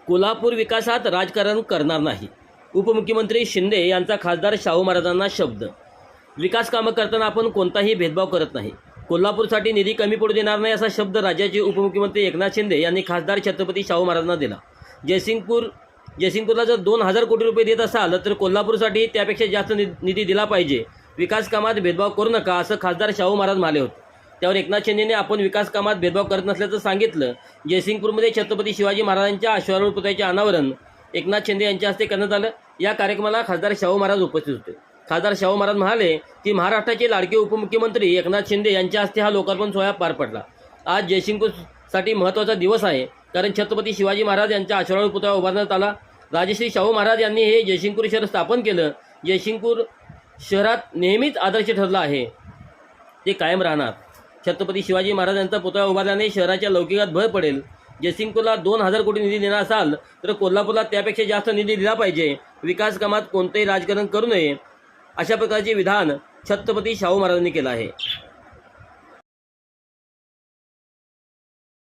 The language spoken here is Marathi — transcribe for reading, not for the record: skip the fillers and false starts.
कोल्हापूर विकासात राजकारण करणार नाही. उपमुख्यमंत्री शिंदे यांचा खासदार शाहू महाराजांना शब्द. विकास कामं करताना आपण कोणताही भेदभाव करत नाही. कोल्हापूरसाठी निधी कमी पडू देणार नाही असा शब्द राज्याचे उपमुख्यमंत्री एकनाथ शिंदे यांनी खासदार छत्रपती शाहू महाराजांना दिला. जयसिंगपूरला जर 2,000 कोटी रुपये देत असाल तर कोल्हापूरसाठी त्यापेक्षा जास्त निधी दिला पाहिजे. विकास कामात भेदभाव करू नका असं खासदार शाहू महाराज म्हणाले होते. त्यावर एकनाथ शिंदेने आपण विकास कामात भेदभाव करत नसल्याचं सांगितलं. जयसिंगपूरमध्ये छत्रपती शिवाजी महाराजांच्या अश्वारूढ पुतळ्याचे अनावरण एकनाथ शिंदे यांच्या हस्ते करण्यात आलं. या कार्यक्रमाला खासदार शाहू महाराज उपस्थित होते. खासदार शाहू महाराज म्हणाले की महाराष्ट्राचे लाडके उपमुख्यमंत्री एकनाथ शिंदे यांच्या हस्ते हा लोकार्पण सोहळा पार पडला. आज जयसिंगपूरसाठी महत्त्वाचा दिवस आहे, कारण छत्रपती शिवाजी महाराज यांच्या अश्वारूढ पुतळा उभारण्यात आला. राजश्री शाहू महाराज यांनी हे जयसिंगपूर शहर स्थापन केलं. जयसिंगपूर शहरात नेहमीच आदर्श ठरलं आहे, ते कायम राहणार. छत्रपती शिवाजी महाराजांचा पुतळा उभारल्याने शहराच्या लौकिकात भर पडेल. जयसिंगपूरला 2,000 कोटी निधी देणार असाल तर कोल्हापूरला त्यापेक्षा जास्त निधी दिला पाहिजे. विकास कामात कोणतेही राजकारण करू नये अशा प्रकारचे विधान छत्रपती शाहू महाराजांनी केलं आहे.